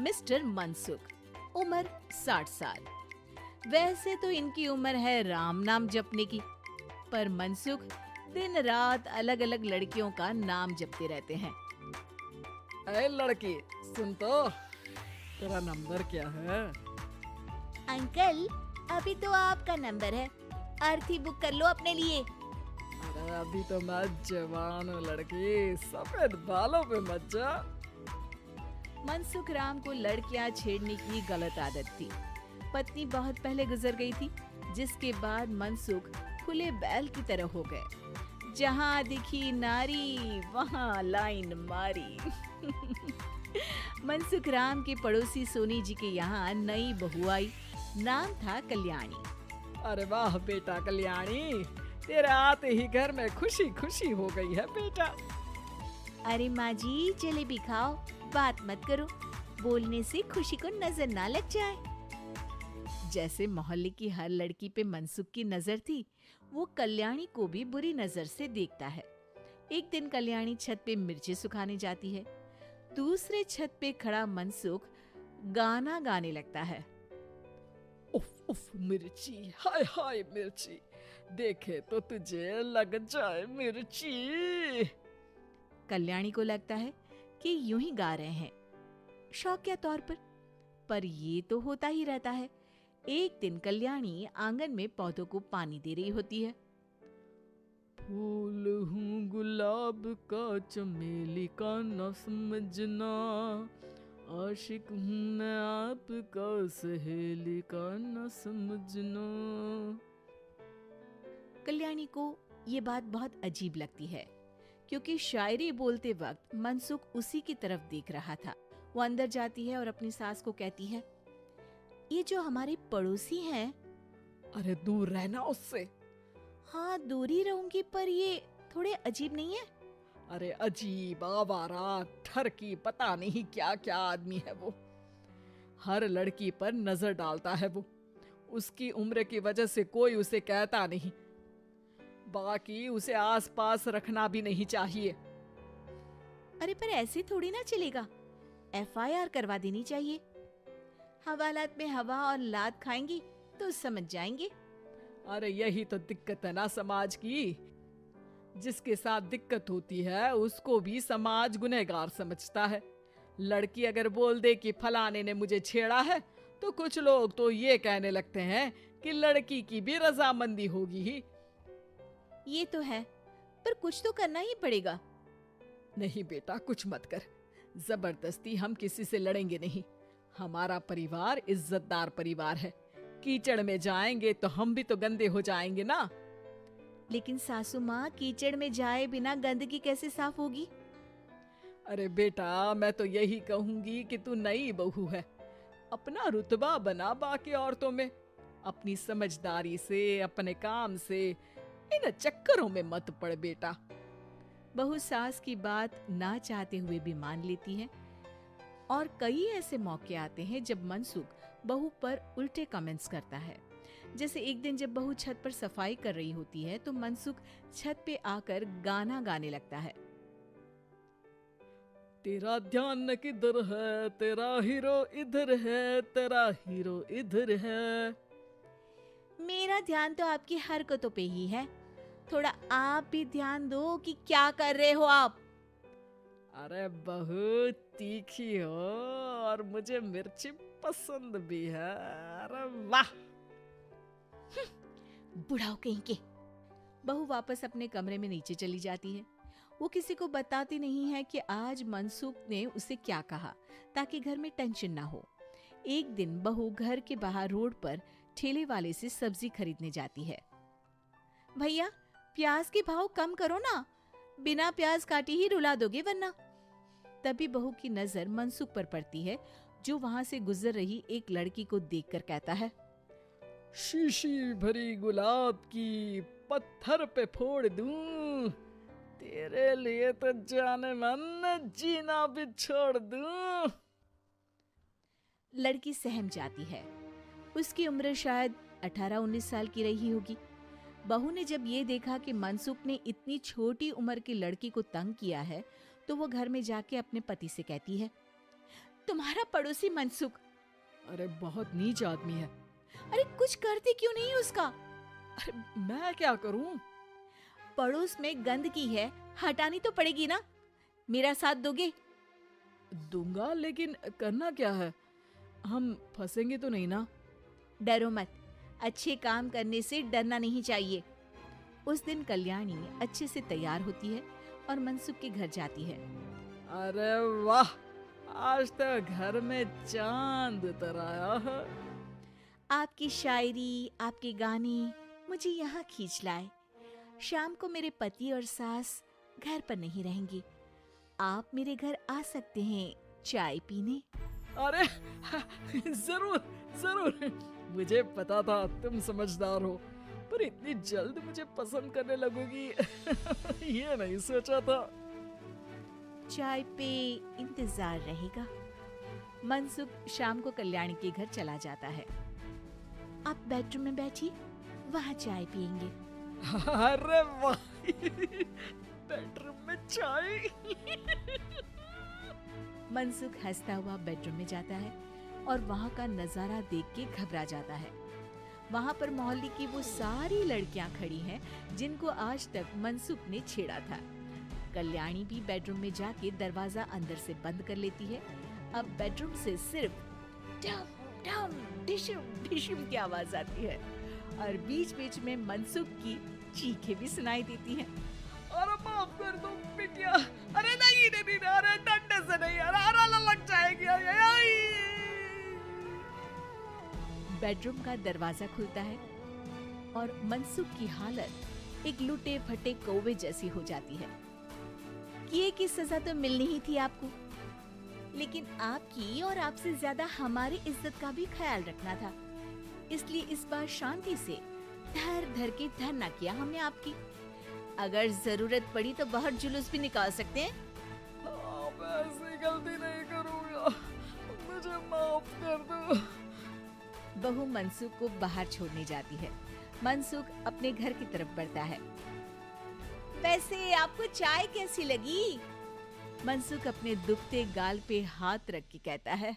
Mister Mansukh, उम्र 60 साल। वैसे तो इनकी उम्र है राम नाम जपने की, पर मनसुख दिन रात अलग अलग लड़कियों का नाम जपते रहते हैं। अरे लड़की, सुन तो, तेरा नंबर क्या है? अंकल, अभी तो आपका नंबर है, अर्थी बुक कर लो अपने लिए। अरे अभी तो मैं जवान हूँ लड़की, सफेद बालों पे मत जा। मनसुख राम को लड़कियां छेड़ने की गलत आदत थी। पत्नी बहुत पहले गुजर गई थी, जिसके बाद मनसुख खुले बैल की तरह हो गए। जहां दिखी नारी वहां लाइन मारी। मनसुख राम के पड़ोसी सोनी जी के यहाँ नई बहू आई। नाम था कल्याणी। अरे वाह बेटा कल्याणी, तेरे आते ही घर में खुशी खुशी हो गई है बेटा। अरे माँ जी, जलेबी खाओ, बात मत करो, बोलने से खुशी को नजर ना लग जाए। जैसे मोहल्ले की हर लड़की पे मनसुख की नजर थी, वो कल्याणी को भी बुरी नजर से देखता है। एक दिन कल्याणी छत पे मिर्ची सुखाने जाती है। दूसरे छत पे खड़ा मनसुख गाना गाने लगता है। उफ उफ मिर्ची, हाय हाय मिर्ची, देखे तो तुझे लग जाए मिर्ची। कल्याणी को लगता है कि यूं ही गा रहे हैं, शौकिया तौर पर ये तो होता ही रहता है। एक दिन कल्याणी आंगन में पौधों को पानी दे रही होती है। फूल हूँ गुलाब का, चमेली का न समझना, आशिक हूँ मैं आपका, सहेली का न समझना। कल्याणी को ये बात बहुत अजीब लगती है, क्योंकि शायरी बोलते वक्त मनसुख उसी की तरफ देख रहा था। वो अंदर जाती है और अपनी सास को कहती है, ये जो हमारे पड़ोसी हैं। अरे दूर रहना उससे। हाँ, दूरी रहूंगी, पर ये थोड़े अजीब नहीं है? अरे अजीब, आवारा, ठरकी, पता नहीं क्या क्या आदमी है वो। हर लड़की पर नजर डालता है वो। उसकी उम्र की वजह से कोई उसे कहता नहीं। बाकी उसे आसपास रखना भी नहीं चाहिए। अरे पर ऐसे थोड़ी ना चलेगा, FIR करवा देनी चाहिए। हवालात में हवा और लात खाएंगी तो समझ जाएंगे। अरे यही तो दिक्कत है ना समाज की। जिसके साथ दिक्कत होती है उसको भी समाज गुनहगार समझता है। लड़की अगर बोल दे कि फलाने ने मुझे छेड़ा है, तो कुछ लोग तो ये कहने लगते हैं कि लड़की की भी रजामंदी होगी ही। ये तो है, पर कुछ तो करना ही पड़ेगा। नहीं बेटा, कुछ मत कर। जबरदस्ती हम किसी से लड़ेंगे नहीं। हमारा परिवार इज्जतदार परिवार है। कीचड़ में जाएंगे तो हम भी तो गंदे हो जाएंगे ना। लेकिन सासू माँ, कीचड़ में जाए बिना गंदगी कैसे साफ होगी? अरे बेटा, मैं तो यही कहूंगी कि तू नई बहू है, अपना रुतबा बना बाकी औरतों में। अपनी समझदारी से, अपने काम से इन चक्करों में मत पड़ बेटा। बहू सास की बात ना चाहते हुए भी मान लेती है। और कई ऐसे मौके आते हैं जब मनसुख बहू पर उल्टे कमेंट्स करता है। जैसे एक दिन जब बहू छत पर सफाई कर रही होती है, तो मनसुख छत पे आकर गाना गाने लगता है। तेरा ध्यान किधर है, तेरा हीरो इधर है, तेरा हीरो इधर है। मेरा ध्यान तो आपकी हरकतों पे ही है, थोड़ा आप भी ध्यान दो कि क्या कर रहे हो आप। अरे बहुत तीखी हो और मुझे मिर्ची पसंद भी है। अरे वाह। बुढ़ाओ कहीं के। बहू वापस अपने कमरे में नीचे चली जाती है। वो किसी को बताती नहीं है कि आज मनसुख ने उसे क्या कहा, ताकि घर में टेंशन ना हो। एक दिन बहू घर के बाहर रोड पर ठेले वाले से सब्जी खरीदने जाती है। भैया, प्याज के भाव कम करो ना, बिना प्याज काटे ही रुला दोगे वरना। तभी बहू की नजर मनसुख पर पड़ती है, जो वहां से गुजर रही एक लड़की को देखकर कहता है, शीशी भरी गुलाब की पत्थर पे फोड़ दूं, तेरे लिए तो जाने मन जीना भी छोड़ दूं। लड़की सहम जाती है। उसकी उम्र शायद 18-19 साल की रही होगी। बहू ने जब ये देखा कि मनसुख ने इतनी छोटी उम्र की लड़की को तंग किया है, तो वो घर में जाके अपने पति से कहती है, तुम्हारा पड़ोसी मनसुख। अरे बहुत नीच आदमी है। अरे कुछ करते क्यों नहीं उसका? अरे मैं क्या करूं? पड़ोस में गंदगी है, हटानी तो पड़ेगी ना। मेरा साथ दोगे? दूंगा, लेकिन करना क्या है? हम फंसेंगे तो नहीं ना? डरो मत, अच्छे काम करने से डरना नहीं चाहिए। उस दिन कल्याणी अच्छे से तैयार होती है और मनसुख के घर जाती है। अरे वाह, आज तो घर में चांद उतर आया है। आपकी शायरी, आपके गाने मुझे यहाँ खींच लाए। शाम को मेरे पति और सास घर पर नहीं रहेंगे। आप मेरे घर आ सकते हैं चाय पीने। अरे जरूर जरूर, मुझे पता था तुम समझदार हो, पर इतनी जल्द मुझे पसंद करने लगोगी ये नहीं सोचा था। चाय पे इंतजार रहेगा। मनसुख शाम को कल्याणी के घर चला जाता है। आप बेडरूम में बैठिए, वहाँ चाय पियेंगे। अरे वाह, बेडरूम में चाय। मनसुख हंसता हुआ बेडरूम में जाता है और वहाँ का नजारा देख के घबरा जाता है। वहाँ पर मोहल्ले की वो सारी लड़कियां खड़ी हैं जिनको आज तक मनसुख ने छेड़ा था। कल्याणी भी बेडरूम में जाके दरवाजा अंदर से बंद कर लेती है। अब बेडरूम से सिर्फ डम डम डिशुम डिशुम की आवाज आती है और बीच बीच में मनसुख की चीखें भी सुनाई देती हैं। अरे माफ कर दो बिटिया। अरे नहीं नहीं नहीं, अरे डंडे से नहीं, अरे लग जाएगी। बेडरूम का दरवाजा खुलता है और मनसुख की हालत एक लुटे फटे कौवे जैसी हो जाती है। किए की सजा तो मिलनी ही थी आपको, लेकिन आपकी और आपसे ज्यादा हमारी इज्जत का भी ख्याल रखना था। इसलिए इस बार शांति से धर धर के धर ना किया हमने आपकी। अगर जरूरत पड़ी तो बाहर जुलूस भी निकाल सकते हैं। मैं ऐसी गलती नहीं करूंगा, मुझे माफ कर दो। बहू मनसुख को बाहर छोड़ने जाती है। मनसुख अपने घर की तरफ बढ़ता है। वैसे आपको चाय कैसी लगी? मनसुख अपने दुखते गाल पे हाथ रख के कहता है।